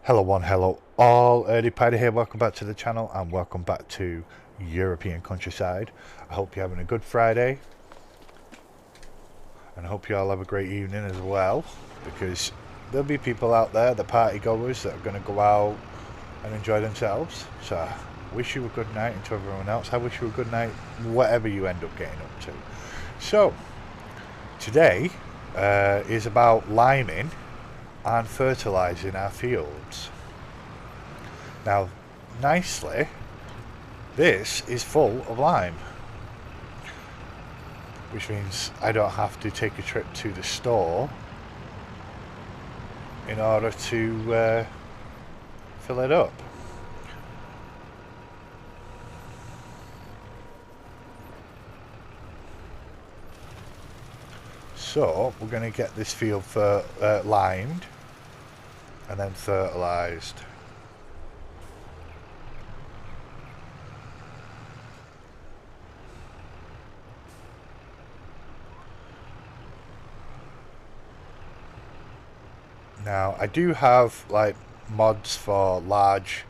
Hello one, hello all, Early Pider here, welcome back to the channel and welcome back to European Countryside. I hope you're having a good Friday and I hope you all have a great evening as well, because there'll be people out there, the party goers, that are going to go out and enjoy themselves. So I wish you a good night, and to everyone else, I wish you a good night whatever you end up getting up to. So today is about liming and fertilizing our fields. Now, nicely, this is full of lime, which means I don't have to take a trip to the store in order to fill it up. So we're going to get this field limed and then fertilized. Now I do have like mods for large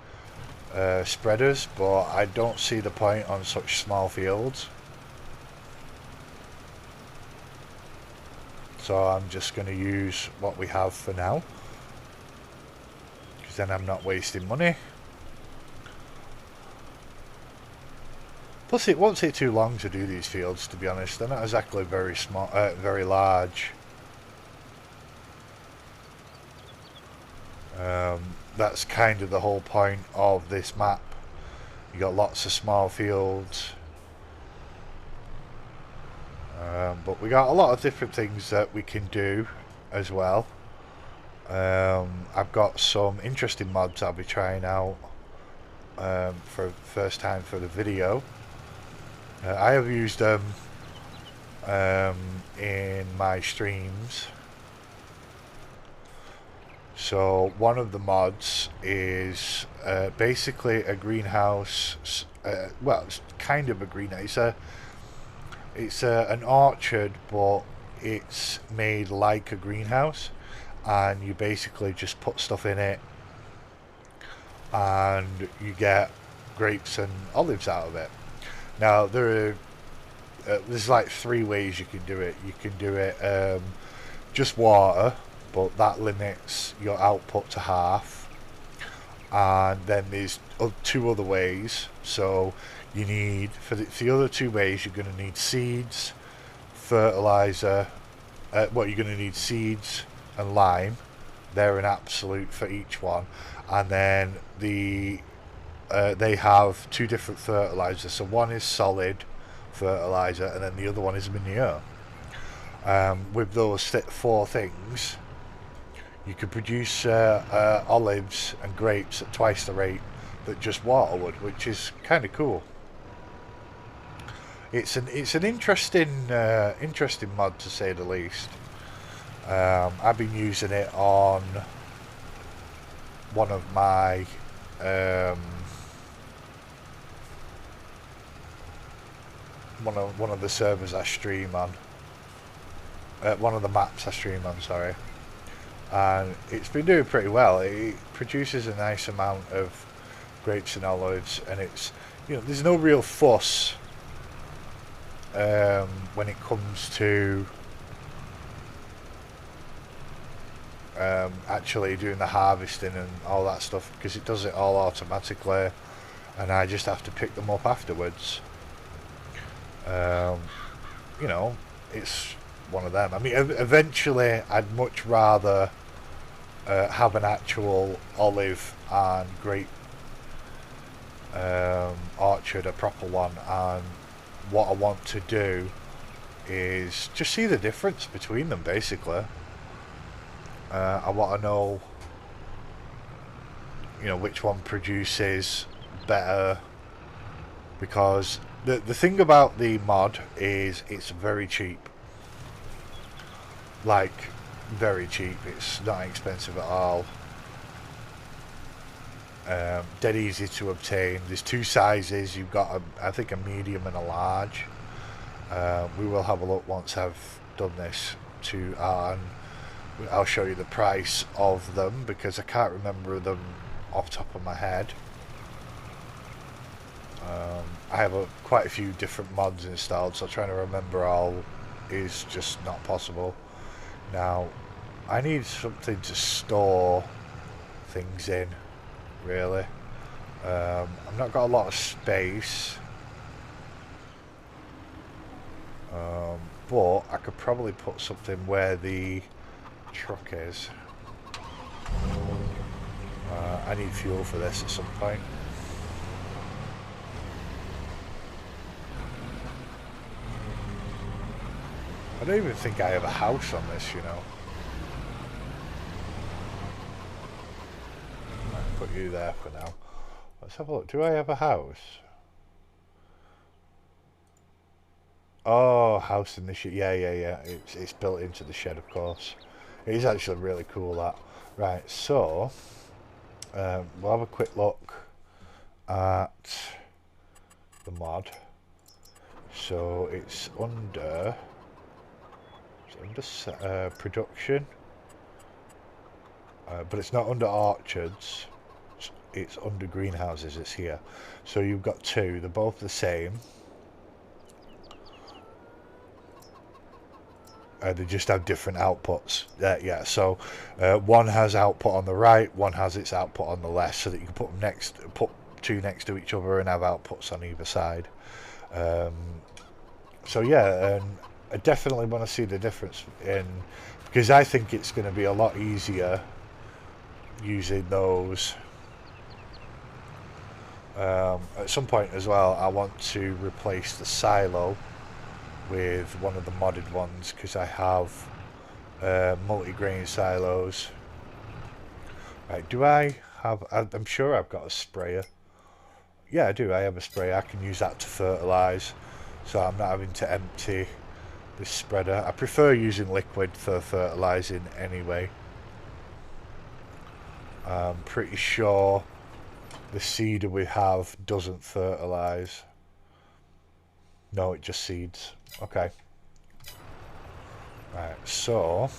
spreaders, but I don't see the point on such small fields. So I'm just going to use what we have for now, because then I'm not wasting money. Plus it won't take too long to do these fields, to be honest. They're not exactly very small, very large. That's kind of the whole point of this map. You got lots of small fields, but we got a lot of different things that we can do as well. I've got some interesting mods I'll be trying out for first time for the video. I have used them in my streams. So one of the mods is basically a greenhouse. Well, it's kind of a greenhouse. It's an orchard, but it's made like a greenhouse, and you basically just put stuff in it, and you get grapes and olives out of it. Now there's like three ways you can do it. You can do it just water, but that limits your output to half. And then there's two other ways. So you need, for the other two ways, you're going to need seeds, fertilizer. You're going to need seeds and lime. They're an absolute for each one. And then they have two different fertilizers. So one is solid fertilizer, and then the other one is manure. With those four things, you could produce olives and grapes at twice the rate that just water would, which is kind of cool. It's an interesting mod, to say the least. I've been using it on one of my one of the servers I stream on. One of the maps I stream on, sorry. And it's been doing pretty well. It produces a nice amount of grapes and olives, and it's, there's no real fuss when it comes to actually doing the harvesting and all that stuff, because it does it all automatically, and I just have to pick them up afterwards. It's one of them. I mean, eventually I'd much rather have an actual olive and grape orchard, a proper one, and what I want to do is just see the difference between them, basically. I want to know, which one produces better, because the thing about the mod is it's very cheap. Like, very cheap. It's not expensive at all. Dead easy to obtain. There's two sizes. You've got I think a medium and a large. We will have a look once I've done this to I'll show you the price of them because I can't remember them off the top of my head. I have quite a few different mods installed, so trying to remember all is just not possible. Now, I need something to store things in, really. I've not got a lot of space, but I could probably put something where the truck is. I need fuel for this at some point. I don't even think I have a house on this, you know. I'll put you there for now. Let's have a look. Do I have a house? Oh, house in the shed. Yeah. It's built into the shed, of course. It is actually really cool, that. Right, so we'll have a quick look at the mod. So it's under production, but it's not under orchards. It's under greenhouses. It's here. So you've got two. They're both the same. They just have different outputs. Yeah. So one has output on the right. One has its output on the left, so that you can put two next to each other and have outputs on either side. So yeah, I definitely want to see the difference because I think it's going to be a lot easier using those. At some point as well, I want to replace the silo with one of the modded ones because I have multi-grain silos. Right, do I have... I'm sure I've got a sprayer. Yeah, I do. I have a sprayer. I can use that to fertilise, so I'm not having to empty this spreader. I prefer using liquid for fertilising anyway. I'm pretty sure the seeder we have doesn't fertilise. No, it just seeds. Okay. Right, so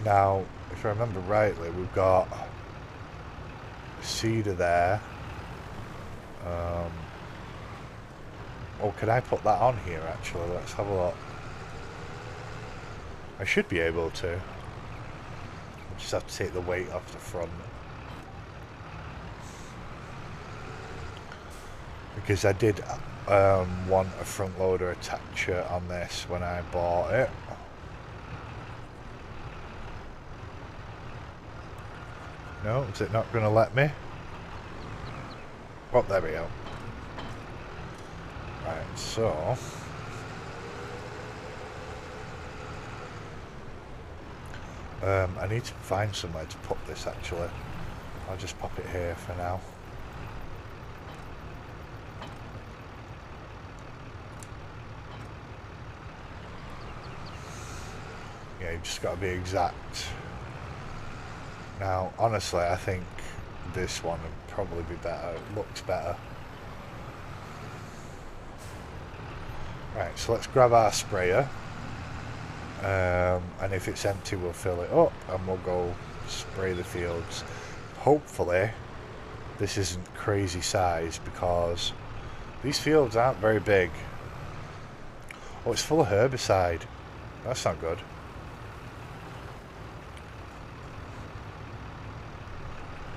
now, if I remember rightly, we've got a seeder there. Oh, can I put that on here actually? Let's have a look. I should be able to. I just have to take the weight off the front. Because I did want a front loader attacher on this when I bought it. No, is it not going to let me? Oh, there we go. Right, so I need to find somewhere to put this actually. I'll just pop it here for now. Yeah, you've just got to be exact. Now, honestly, I think this one would probably be better. It looks better. Right, so let's grab our sprayer. And if it's empty, we'll fill it up and we'll go spray the fields. Hopefully, this isn't crazy size because these fields aren't very big. Oh, it's full of herbicide. That's not good.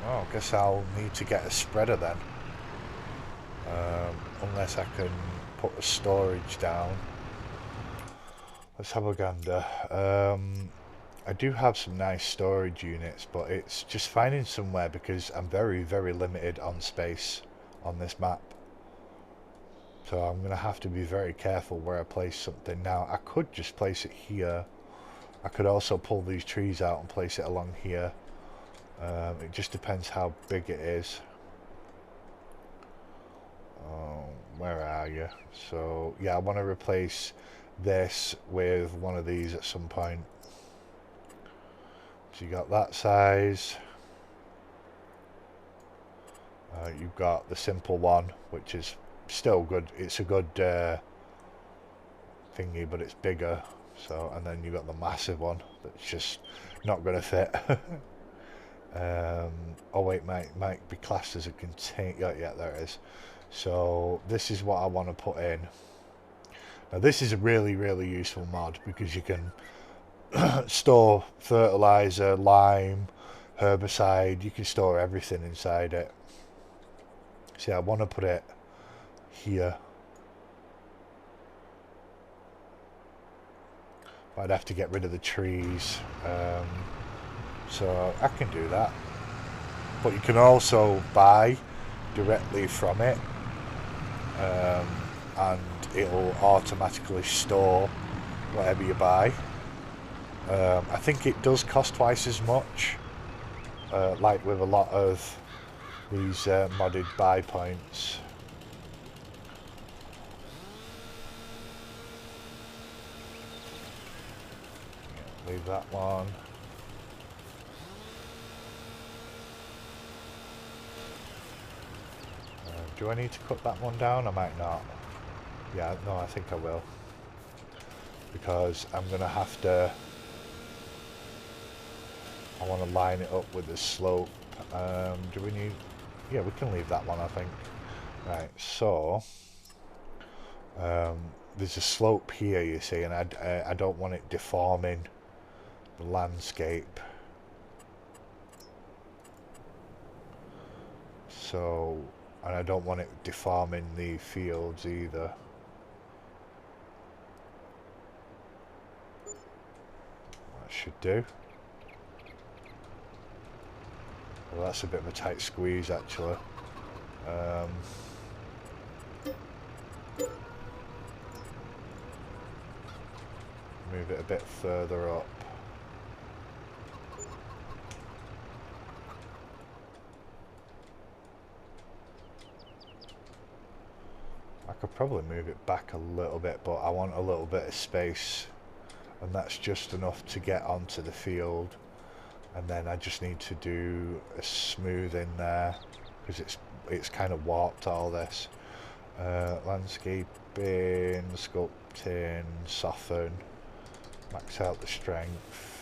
Oh, I guess I'll need to get a spreader then. Unless I can put a storage down. Let's have a gander. I do have some nice storage units, but it's just finding somewhere because I'm very, very limited on space on this map. So I'm going to have to be very careful where I place something. Now, I could just place it here. I could also pull these trees out and place it along here. It just depends how big it is. Where are you? So, yeah, I want to replace this with one of these at some point. So you got that size. You've got the simple one, which is still good. It's a good thingy, but it's bigger. So, and then you've got the massive one that's just not going to fit. Oh wait, might be classed as a contain. Yeah, there it is. So this is what I want to put in. Now this is a really useful mod because you can store fertilizer, lime, herbicide. You can store everything inside it. See, I want to put it here. I'd have to get rid of the trees, so I can do that. But you can also buy directly from it, and it'll automatically store whatever you buy. I think it does cost twice as much, like with a lot of these modded buy points. Leave that one. Do I need to cut that one down? I might not. Yeah, no, I think I will. Because I'm going to have to... I want to line it up with the slope. Do we need... Yeah, we can leave that one, I think. Right, so... there's a slope here, you see, and I don't want it deforming the landscape. So... And I don't want it deforming the fields either. That should do. Well, that's a bit of a tight squeeze, actually. Move it a bit further up. I could probably move it back a little bit, but I want a little bit of space, and that's just enough to get onto the field. And then I just need to do a smoothing there because it's kind of warped, all this. Landscaping, sculpting, soften, max out the strength.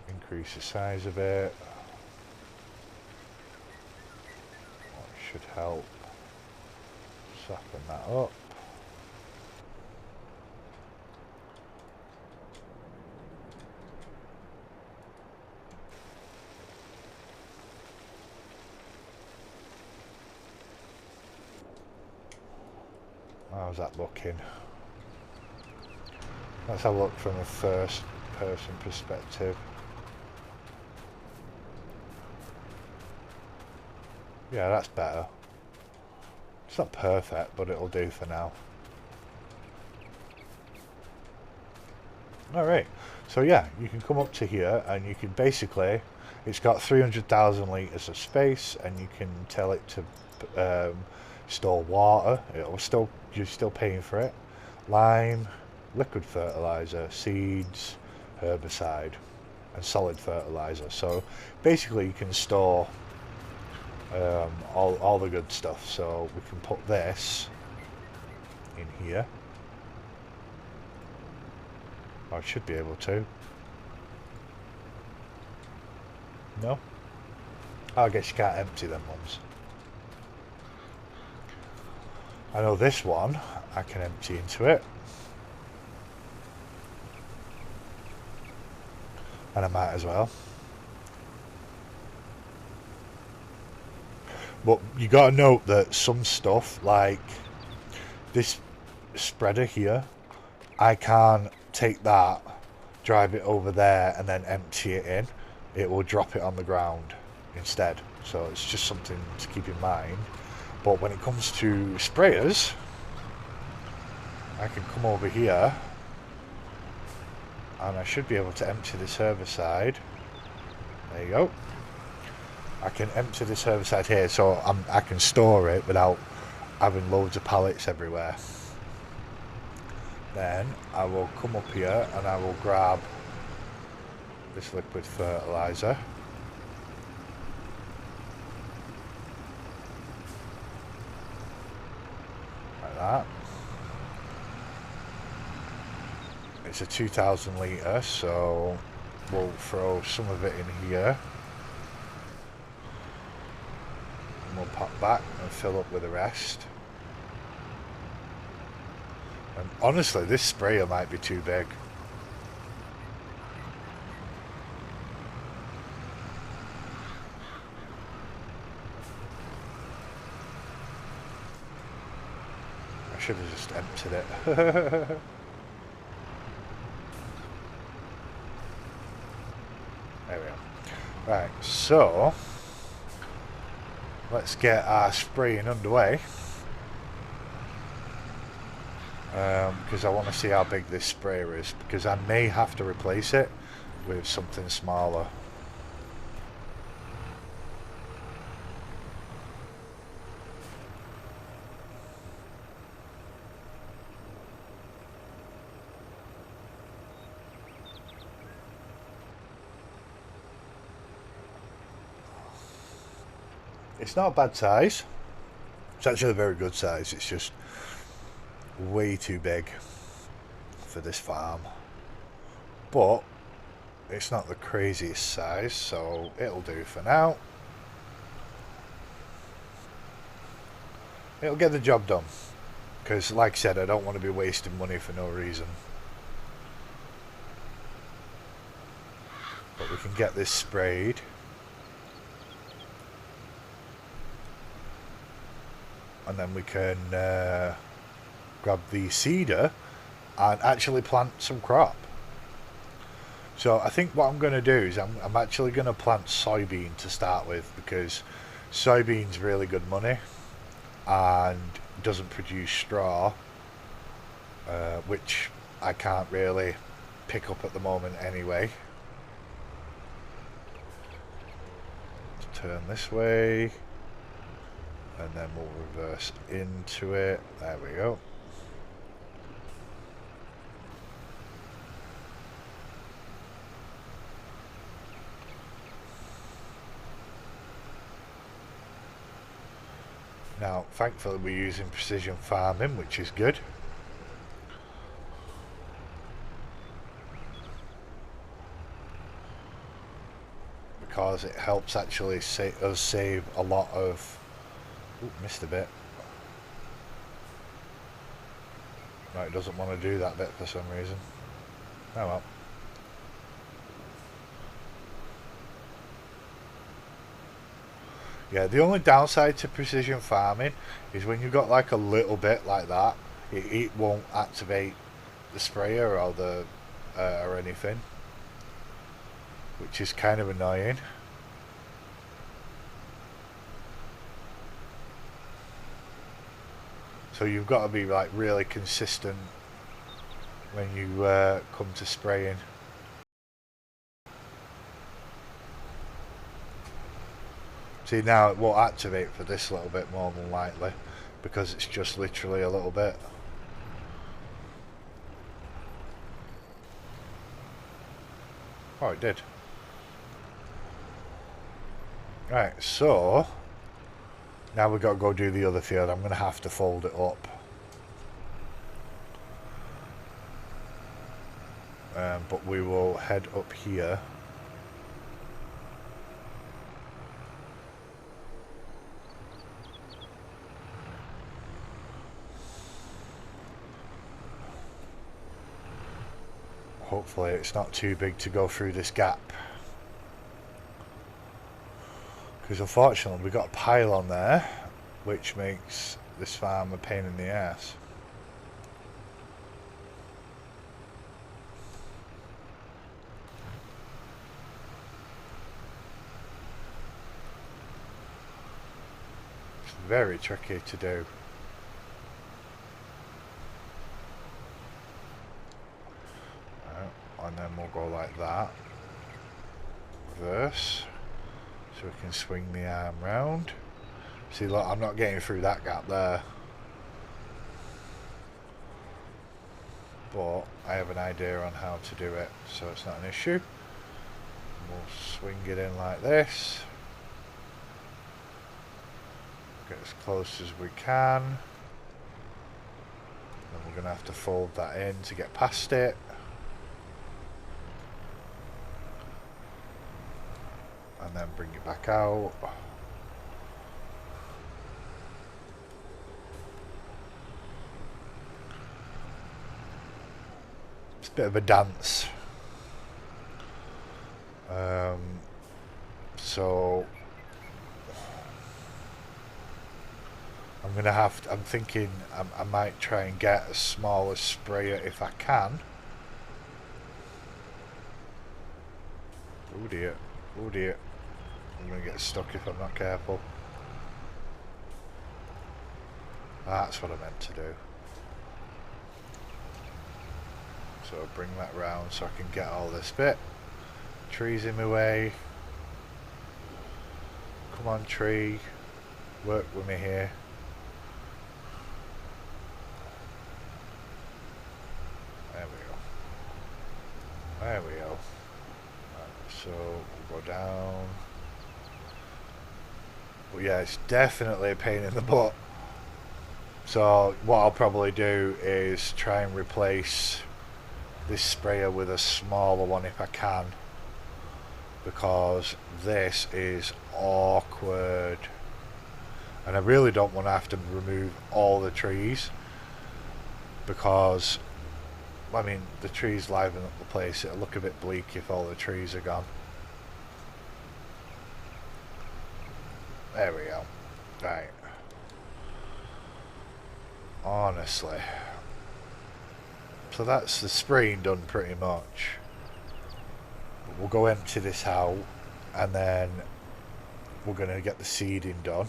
Increase the size of it. That should help soften that up. How's that looking? Let's have a look from a first person perspective. Yeah, that's better. It's not perfect, but it'll do for now. Alright, so yeah, you can come up to here and you can basically, it's got 300,000 litres of space, and you can tell it to store water. You're still paying for it. Lime, liquid fertilizer, seeds, herbicide, and solid fertilizer. So basically you can store all the good stuff. So we can put this in here. I should be able to. No? Oh, I guess you can't empty them ones. I know this one I can empty into it. And I might as well. But you got to note that some stuff, like this spreader here, I can't take that, drive it over there and then empty it in. It will drop it on the ground instead. So it's just something to keep in mind. But when it comes to sprayers, I can come over here and I should be able to empty this herbicide. There you go. I can empty this herbicide here, so I can store it without having loads of pallets everywhere. Then I will come up here and I will grab this liquid fertilizer. Like that. It's a 2,000 litre, so we'll throw some of it in here. And we'll pop back and fill up with the rest. And honestly, this sprayer might be too big. I should have just emptied it. There we go. Right, so let's get our spraying underway. Because I want to see how big this sprayer is, because I may have to replace it with something smaller. It's not a bad size. It's actually a very good size. It's just way too big for this farm, but it's not the craziest size, so it'll do for now. It'll get the job done, because like I said, I don't want to be wasting money for no reason. But we can get this sprayed. And then we can grab the seeder and actually plant some crop. So I think what I'm going to do is I'm actually going to plant soybean to start with, because soybean's really good money and doesn't produce straw, which I can't really pick up at the moment anyway. Let's turn this way. And then we'll reverse into it. There we go. Now, thankfully we're using precision farming, which is good. Because it helps actually us save a lot of... Ooh, missed a bit. No, it doesn't want to do that bit for some reason. Oh well. Yeah, the only downside to precision farming is when you've got like a little bit like that, it won't activate the sprayer or the or anything, which is kind of annoying. So you've got to be like really consistent when you come to spraying. See, now it won't activate for this little bit more than likely, because it's just literally a little bit. Oh, it did. Right, so now we've got to go do the other field. I'm going to have to fold it up. But we will head up here. Hopefully it's not too big to go through this gap. Because unfortunately we've got a pile on there, which makes this farm a pain in the ass. It's very tricky to do. And then we'll go like that. Reverse. So we can swing the arm round. See, look, I'm not getting through that gap there. But I have an idea on how to do it, so it's not an issue. We'll swing it in like this. Get as close as we can. Then we're going to have to fold that in to get past it. And then bring it back out. It's a bit of a dance. So I'm gonna have to, I'm thinking I might try and get a smaller sprayer if I can. Oh dear, oh dear. I'm gonna get stuck if I'm not careful. That's what I meant to do. So bring that round so I can get all this bit. Trees in my way. Come on, tree. Work with me here. There we go. There we go. Right, so we'll go down. But yeah, it's definitely a pain in the butt. So what I'll probably do is try and replace this sprayer with a smaller one if I can, because this is awkward and I really don't want to have to remove all the trees, because I mean the trees liven up the place. It'll look a bit bleak if all the trees are gone. There we go. Right. Honestly. So that's the spraying done pretty much. We'll go empty this out and then we're going to get the seeding done.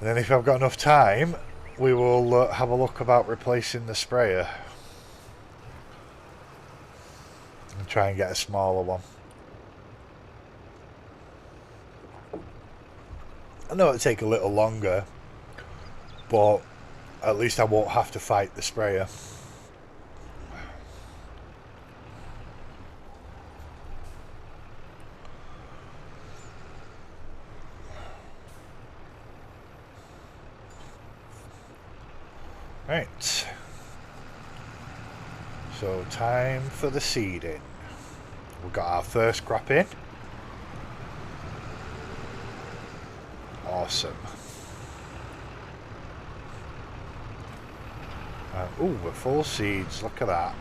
And then if I've got enough time, we will have a look about replacing the sprayer. And try and get a smaller one. I know it'll take a little longer, but at least I won't have to fight the sprayer. Right. So time for the seeding. We've got our first crop in. Awesome. Ooh, we're full seeds. Look at that.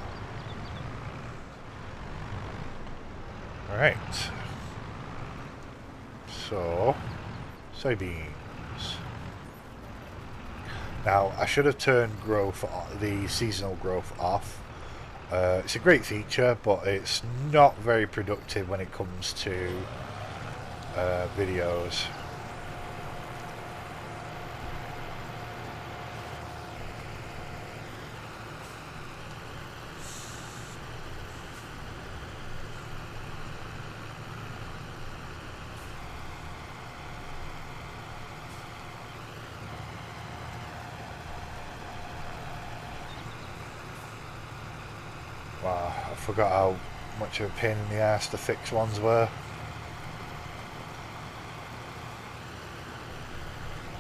Alright. So, soybeans. Now, I should have turned growth, the seasonal growth off. It's a great feature, but it's not very productive when it comes to videos. Wow, I forgot how much of a pain in the ass the fixed ones were.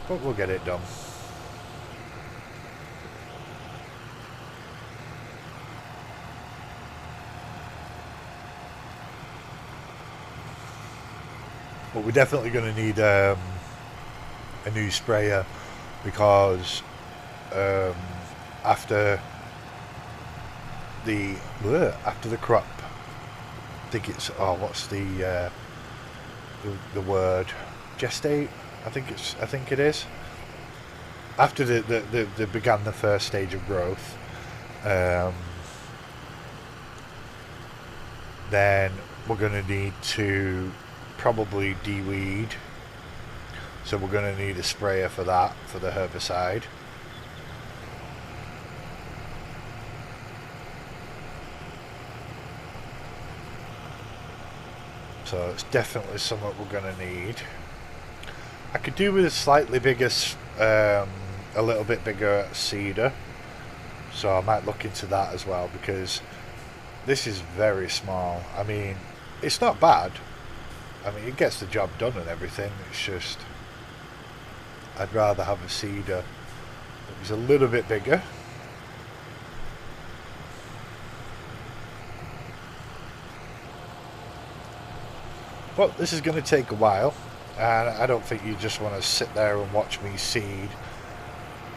But we'll get it done. But we're definitely going to need a new sprayer, because after the crop, I think it's what's the word, gestate, I think it is, after they began the first stage of growth, then we're going to need to probably de-weed, so we're going to need a sprayer for that, for the herbicide. So it's definitely something we're going to need. I could do with a slightly bigger, a little bit bigger seeder, so I might look into that as well, because this is very small. I mean, it's not bad. I mean, it gets the job done and everything. It's just I'd rather have a seeder that was a little bit bigger. But this is going to take a while, and I don't think you just want to sit there and watch me seed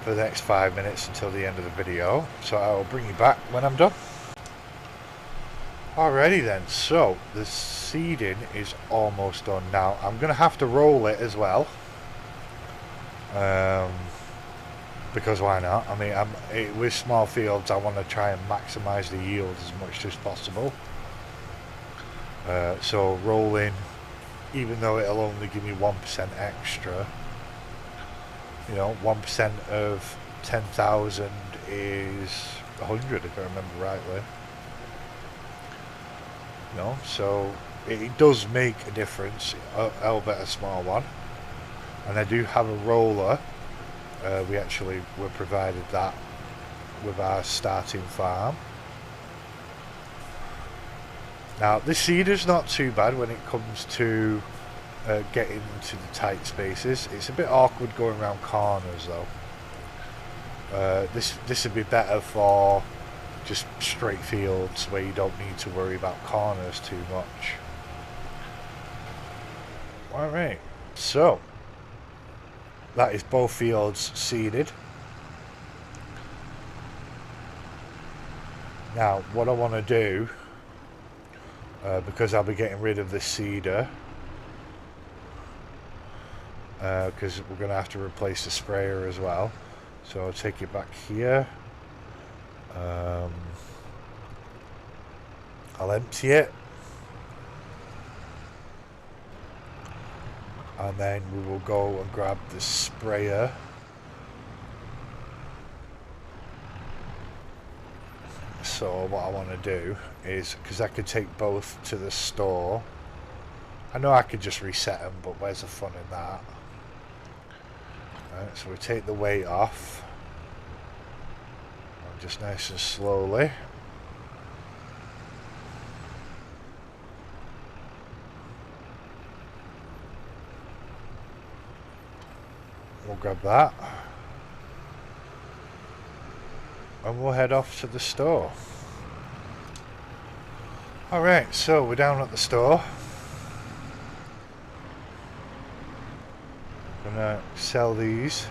for the next 5 minutes until the end of the video. So I will bring you back when I'm done. Alrighty then, so the seeding is almost done now. I'm going to have to roll it as well. Because why not? I mean, with small fields, I want to try and maximize the yield as much as possible. So rolling, even though it'll only give me 1% extra, you know, 1% of 10,000 is 100 if I remember rightly. You know, so it does make a difference, albeit a small one. And I do have a roller. We actually were provided that with our starting farm. Now this seeder's not too bad when it comes to getting into the tight spaces. It's a bit awkward going around corners though. This would be better for just straight fields where you don't need to worry about corners too much. Alright, so that is both fields seeded. Now what I want to do, because I'll be getting rid of the seeder, because we're going to have to replace the sprayer as well, so I'll take it back here. I'll empty it, and then we will go and grab the sprayer. So what I want to do is, because I could take both to the store, I know I could just reset them, but where's the fun in that? Right, so we take the weight off, and just nice and slowly. We'll grab that, and we'll head off to the store. Alright, so we're down at the store. Gonna sell these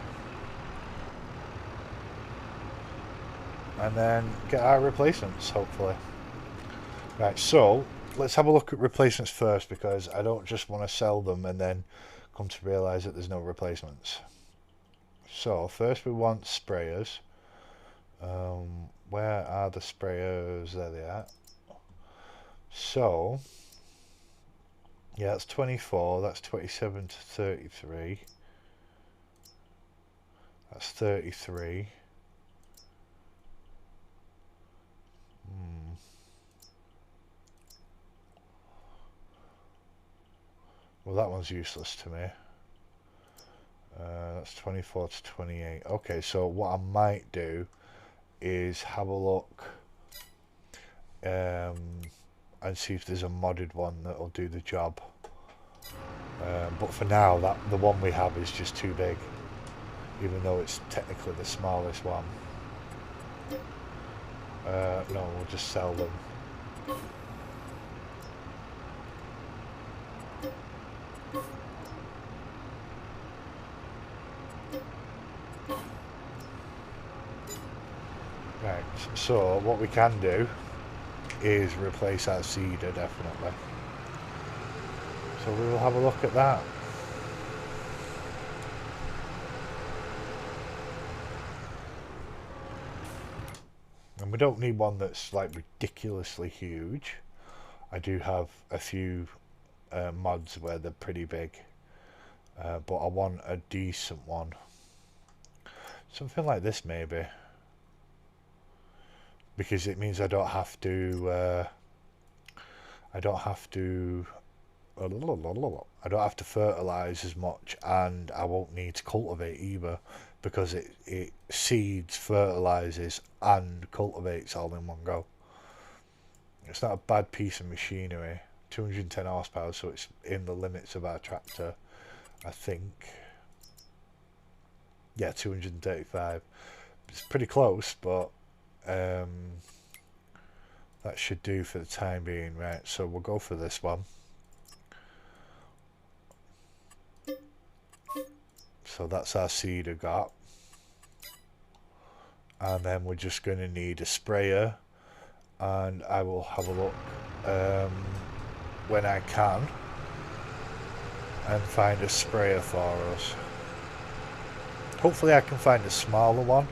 and then get our replacements, hopefully. Right, so let's have a look at replacements first, because I don't just want to sell them and then come to realise that there's no replacements. So first we want sprayers. Where are the sprayers? There they are. So yeah, that's 24, that's 27 to 33, that's 33. Well, that one's useless to me. That's 24 to 28. Okay, so what I might do is have a look and see if there's a modded one that'll do the job. But for now, the one we have is just too big, even though it's technically the smallest one. No, we'll just sell them. Right, so what we can do is replace our seeder, definitely. So we will have a look at that. And we don't need one that's like ridiculously huge. I do have a few mods where they're pretty big, but I want a decent one. Something like this maybe, because it means I don't have to fertilize as much, and I won't need to cultivate either, because it seeds, fertilizes and cultivates all in one go. It's not a bad piece of machinery. 210 horsepower, so it's in the limits of our tractor, I think. Yeah, 235. It's pretty close, but that should do for the time being. Right, so we'll go for this one. So that's our seeder got. And then we're just going to need a sprayer, and I will have a look when I can and find a sprayer for us. Hopefully I can find a smaller one.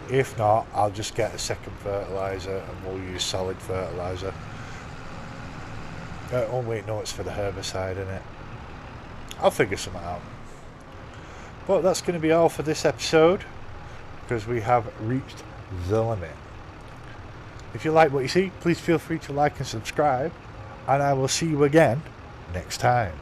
If not, I'll just get a second fertilizer and we'll use solid fertilizer. Oh wait, no, it's for the herbicide, isn't it? I'll figure something out. But that's going to be all for this episode, because we have reached the limit. If you like what you see, please feel free to like and subscribe, and I will see you again next time.